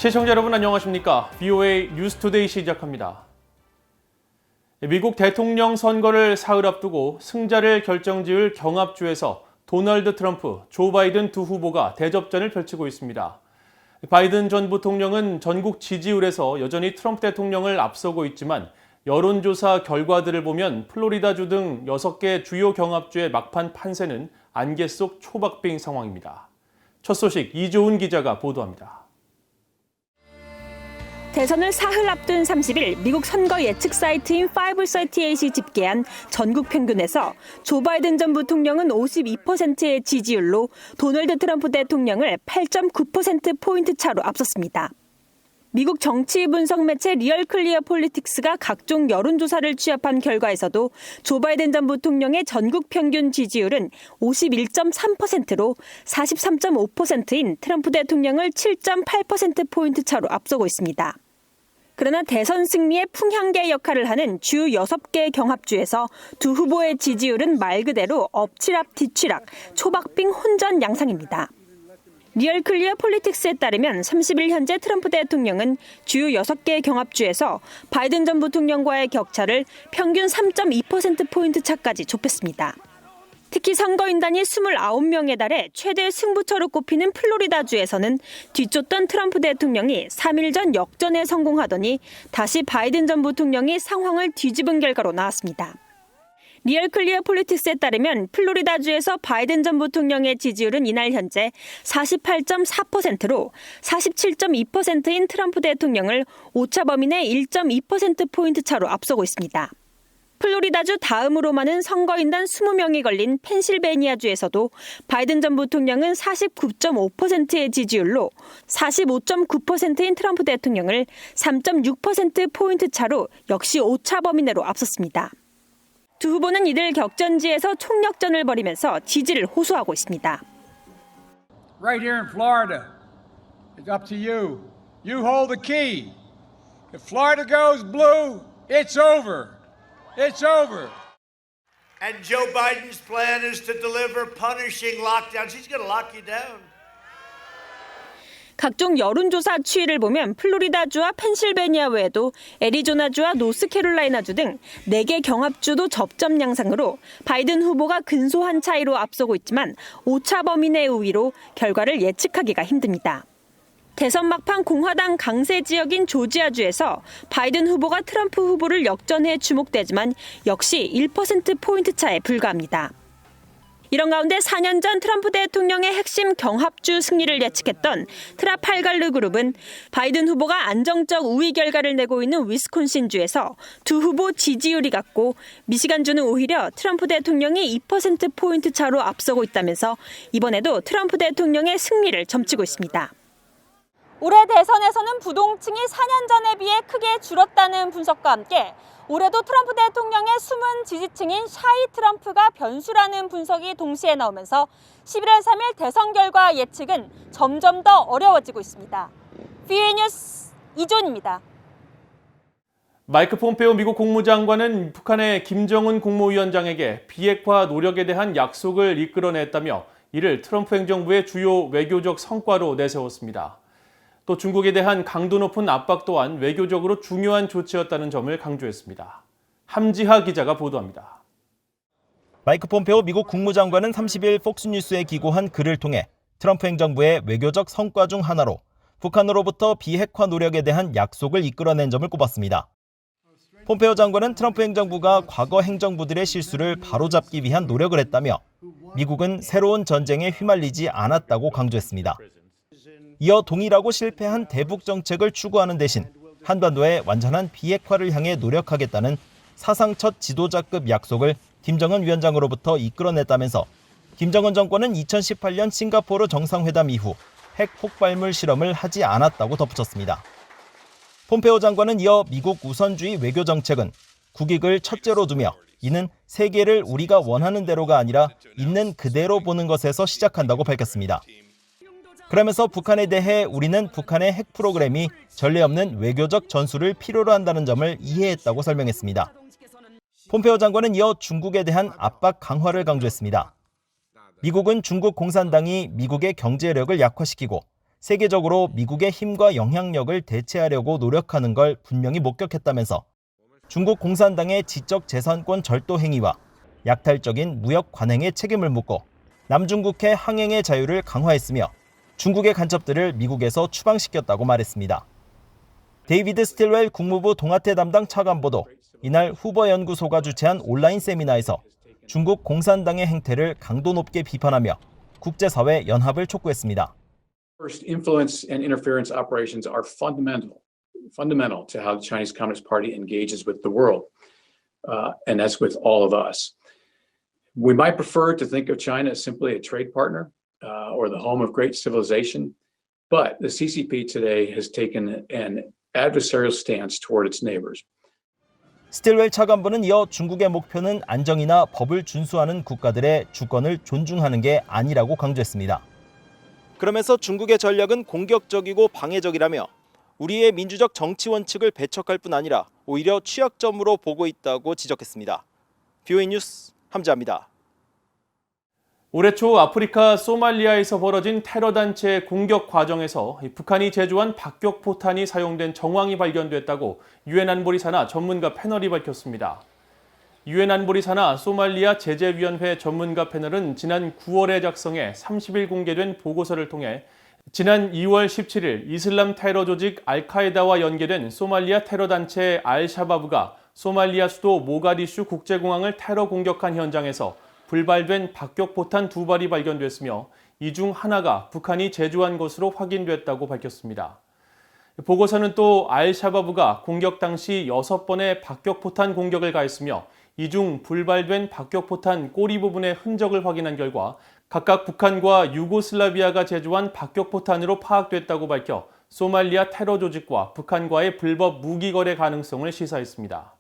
시청자 여러분 안녕하십니까? VOA 뉴스투데이 시작합니다. 미국 대통령 선거를 사흘 앞두고 승자를 결정지을 경합주에서 도널드 트럼프, 조 바이든 두 후보가 대접전을 펼치고 있습니다. 바이든 전 부통령은 전국 지지율에서 여전히 트럼프 대통령을 앞서고 있지만 여론조사 결과들을 보면 플로리다주 등 6개 주요 경합주의 막판 판세는 안개 속 초박빙 상황입니다. 첫 소식 이조은 기자가 보도합니다. 대선을 사흘 앞둔 30일 미국 선거 예측 사이트인 538이 집계한 전국 평균에서 조 바이든 전 부통령은 52%의 지지율로 도널드 트럼프 대통령을 8.9%포인트 차로 앞섰습니다. 미국 정치 분석 매체 리얼 클리어 폴리틱스가 각종 여론조사를 취합한 결과에서도 조 바이든 전 부통령의 전국 평균 지지율은 51.3%로 43.5%인 트럼프 대통령을 7.8%포인트 차로 앞서고 있습니다. 그러나 대선 승리의 풍향계 역할을 하는 주 6개 경합주에서 두 후보의 지지율은 말 그대로 엎치락 뒤치락, 초박빙 혼전 양상입니다. 리얼 클리어 폴리틱스에 따르면 30일 현재 트럼프 대통령은 주요 6개 경합주에서 바이든 전 부통령과의 격차를 평균 3.2%포인트 차까지 좁혔습니다. 특히 선거인단이 29명에 달해 최대 승부처로 꼽히는 플로리다주에서는 뒤쫓던 트럼프 대통령이 3일 전 역전에 성공하더니 다시 바이든 전 부통령이 상황을 뒤집은 결과로 나왔습니다. 리얼 클리어 폴리틱스에 따르면 플로리다주에서 바이든 전 부통령의 지지율은 이날 현재 48.4%로 47.2%인 트럼프 대통령을 오차 범위 내 1.2%포인트 차로 앞서고 있습니다. 플로리다주 다음으로 많은 선거인단 20명이 걸린 펜실베니아주에서도 바이든 전 부통령은 49.5%의 지지율로 45.9%인 트럼프 대통령을 3.6%포인트 차로 역시 오차 범위 내로 앞섰습니다. 두 후보는 이들 격전지에서 총력전을 벌이면서 지지를 호소하고 있습니다. Right here in Florida, it's up to you. You hold the key. If Florida goes blue, it's over. It's over. And Joe Biden's plan is to deliver punishing lockdowns. He's going to lock you down. 각종 여론조사 추이를 보면 플로리다주와 펜실베니아 외에도 애리조나주와 노스캐롤라이나주 등 4개 경합주도 접점 양상으로 바이든 후보가 근소한 차이로 앞서고 있지만 오차 범위 내 우위로 결과를 예측하기가 힘듭니다. 대선 막판 공화당 강세 지역인 조지아주에서 바이든 후보가 트럼프 후보를 역전해 주목되지만 역시 1%포인트 차에 불과합니다. 이런 가운데 4년 전 트럼프 대통령의 핵심 경합주 승리를 예측했던 트라팔갈르 그룹은 바이든 후보가 안정적 우위 결과를 내고 있는 위스콘신주에서 두 후보 지지율이 같고 미시간주는 오히려 트럼프 대통령이 2%포인트 차로 앞서고 있다면서 이번에도 트럼프 대통령의 승리를 점치고 있습니다. 올해 대선에서는 부동층이 4년 전에 비해 크게 줄었다는 분석과 함께 올해도 트럼프 대통령의 숨은 지지층인 샤이 트럼프가 변수라는 분석이 동시에 나오면서 11월 3일 대선 결과 예측은 점점 더 어려워지고 있습니다. VOA 뉴스 이존입니다. 마이크 폼페오 미국 국무장관은 북한의 김정은 국무위원장에게 비핵화 노력에 대한 약속을 이끌어냈다며 이를 트럼프 행정부의 주요 외교적 성과로 내세웠습니다. 또 중국에 대한 강도 높은 압박 또한 외교적으로 중요한 조치였다는 점을 강조했습니다. 함지하 기자가 보도합니다. 마이크 폼페오 미국 국무장관은 30일 폭스뉴스에 기고한 글을 통해 트럼프 행정부의 외교적 성과 중 하나로 북한으로부터 비핵화 노력에 대한 약속을 이끌어낸 점을 꼽았습니다. 폼페오 장관은 트럼프 행정부가 과거 행정부들의 실수를 바로잡기 위한 노력을 했다며 미국은 새로운 전쟁에 휘말리지 않았다고 강조했습니다. 이어 동일하고 실패한 대북 정책을 추구하는 대신 한반도의 완전한 비핵화를 향해 노력하겠다는 사상 첫 지도자급 약속을 김정은 위원장으로부터 이끌어냈다면서 김정은 정권은 2018년 싱가포르 정상회담 이후 핵 폭발물 실험을 하지 않았다고 덧붙였습니다. 폼페오 장관은 이어 미국 우선주의 외교 정책은 국익을 첫째로 두며 이는 세계를 우리가 원하는 대로가 아니라 있는 그대로 보는 것에서 시작한다고 밝혔습니다. 그러면서 북한에 대해 우리는 북한의 핵 프로그램이 전례 없는 외교적 전술을 필요로 한다는 점을 이해했다고 설명했습니다. 폼페오 장관은 이어 중국에 대한 압박 강화를 강조했습니다. 미국은 중국 공산당이 미국의 경제력을 약화시키고 세계적으로 미국의 힘과 영향력을 대체하려고 노력하는 걸 분명히 목격했다면서 중국 공산당의 지적재산권 절도 행위와 약탈적인 무역 관행의 책임을 묻고 남중국해 항행의 자유를 강화했으며 중국의 간첩들을 미국에서 추방시켰다고 말했습니다. 데이비드 스틸웰 국무부 동아태 담당 차관보도 이날 후보 연구소가 주최한 온라인 세미나에서 중국 공산당의 행태를 강도 높게 비판하며 국제사회 연합을 촉구했습니다. First, influence and interference operations are fundamental to how the Chinese Communist Party engages with the world, and that's with all of us. We might prefer to think of China as simply a trade partner or the home of great civilization, but the CCP today has taken an adversarial stance toward its neighbors. 스틸웰 차관보는 이어 중국의 목표는 안정이나 법을 준수하는 국가들의 주권을 존중하는 게 아니라고 강조했습니다. 그러면서 중국의 전략은 공격적이고 방해적이라며 우리의 민주적 정치 원칙을 배척할 뿐 아니라 오히려 취약점으로 보고 있다고 지적했습니다. VOA 뉴스 함자입니다. 올해 초 아프리카 소말리아에서 벌어진 테러 단체 공격 과정에서 북한이 제조한 박격포탄이 사용된 정황이 발견됐다고 유엔 안보리 산하 전문가 패널이 밝혔습니다. 유엔 안보리 산하 소말리아 제재위원회 전문가 패널은 지난 9월에 작성해 30일 공개된 보고서를 통해 지난 2월 17일 이슬람 테러 조직 알카에다와 연계된 소말리아 테러 단체 알샤바브가 소말리아 수도 모가디슈 국제공항을 테러 공격한 현장에서 불발된 박격포탄 2발이 발견됐으며 이 중 하나가 북한이 제조한 것으로 확인됐다고 밝혔습니다. 보고서는 또 알샤바브가 공격 당시 6번의 박격포탄 공격을 가했으며 이 중 불발된 박격포탄 꼬리 부분의 흔적을 확인한 결과 각각 북한과 유고슬라비아가 제조한 박격포탄으로 파악됐다고 밝혀 소말리아 테러 조직과 북한과의 불법 무기 거래 가능성을 시사했습니다.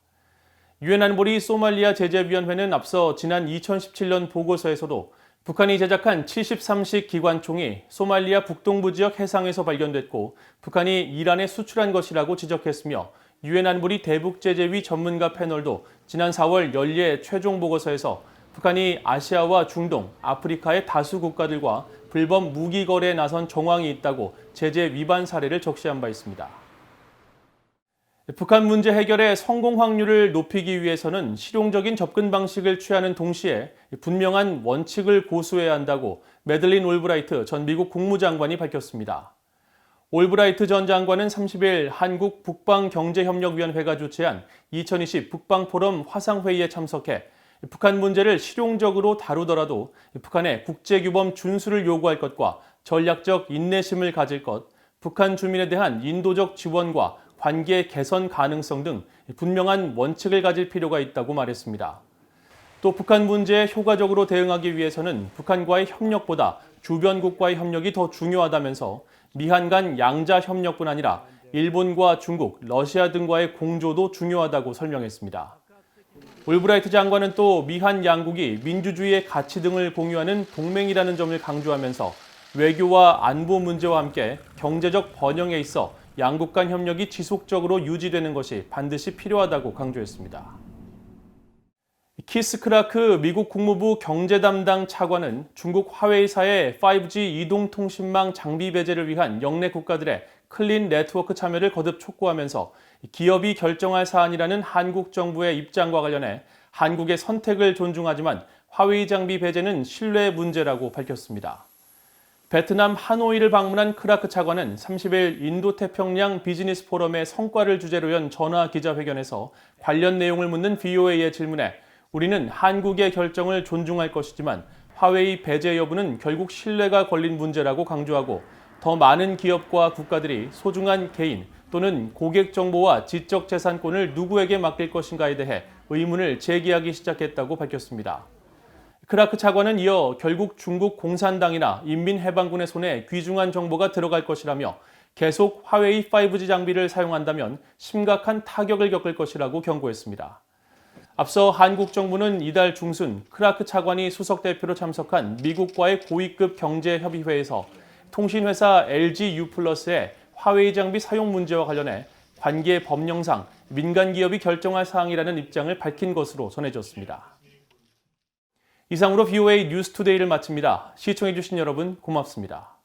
유엔 안보리 소말리아 제재위원회는 앞서 지난 2017년 보고서에서도 북한이 제작한 73식 기관총이 소말리아 북동부 지역 해상에서 발견됐고 북한이 이란에 수출한 것이라고 지적했으며 유엔 안보리 대북제재위 전문가 패널도 지난 4월 연례 최종 보고서에서 북한이 아시아와 중동, 아프리카의 다수 국가들과 불법 무기 거래에 나선 정황이 있다고 제재 위반 사례를 적시한 바 있습니다. 북한 문제 해결의 성공 확률을 높이기 위해서는 실용적인 접근 방식을 취하는 동시에 분명한 원칙을 고수해야 한다고 매들린 올브라이트 전 미국 국무장관이 밝혔습니다. 올브라이트 전 장관은 30일 한국 북방경제협력위원회가 주최한 2020 북방포럼 화상회의에 참석해 북한 문제를 실용적으로 다루더라도 북한의 국제규범 준수를 요구할 것과 전략적 인내심을 가질 것, 북한 주민에 대한 인도적 지원과 관계 개선 가능성 등 분명한 원칙을 가질 필요가 있다고 말했습니다. 또 북한 문제에 효과적으로 대응하기 위해서는 북한과의 협력보다 주변국과의 협력이 더 중요하다면서 미한 간 양자 협력뿐 아니라 일본과 중국, 러시아 등과의 공조도 중요하다고 설명했습니다. 올브라이트 장관은 또 미한 양국이 민주주의의 가치 등을 공유하는 동맹이라는 점을 강조하면서 외교와 안보 문제와 함께 경제적 번영에 있어 양국 간 협력이 지속적으로 유지되는 것이 반드시 필요하다고 강조했습니다. 키스 크라크 미국 국무부 경제 담당 차관은 중국 화웨이사의 5G 이동통신망 장비 배제를 위한 영내 국가들의 클린 네트워크 참여를 거듭 촉구하면서 기업이 결정할 사안이라는 한국 정부의 입장과 관련해 한국의 선택을 존중하지만 화웨이 장비 배제는 신뢰 문제라고 밝혔습니다. 베트남 하노이를 방문한 크라크 차관은 30일 인도태평양 비즈니스 포럼의 성과를 주제로 연 전화 기자회견에서 관련 내용을 묻는 VOA의 질문에 우리는 한국의 결정을 존중할 것이지만 화웨이 배제 여부는 결국 신뢰가 걸린 문제라고 강조하고 더 많은 기업과 국가들이 소중한 개인 또는 고객 정보와 지적 재산권을 누구에게 맡길 것인가에 대해 의문을 제기하기 시작했다고 밝혔습니다. 크라크 차관은 이어 결국 중국 공산당이나 인민해방군의 손에 귀중한 정보가 들어갈 것이라며 계속 화웨이 5G 장비를 사용한다면 심각한 타격을 겪을 것이라고 경고했습니다. 앞서 한국 정부는 이달 중순 크라크 차관이 수석 대표로 참석한 미국과의 고위급 경제협의회에서 통신회사 LG U+의 화웨이 장비 사용 문제와 관련해 관계 법령상 민간 기업이 결정할 사항이라는 입장을 밝힌 것으로 전해졌습니다. 이상으로 VOA 뉴스투데이를 마칩니다. 시청해주신 여러분 고맙습니다.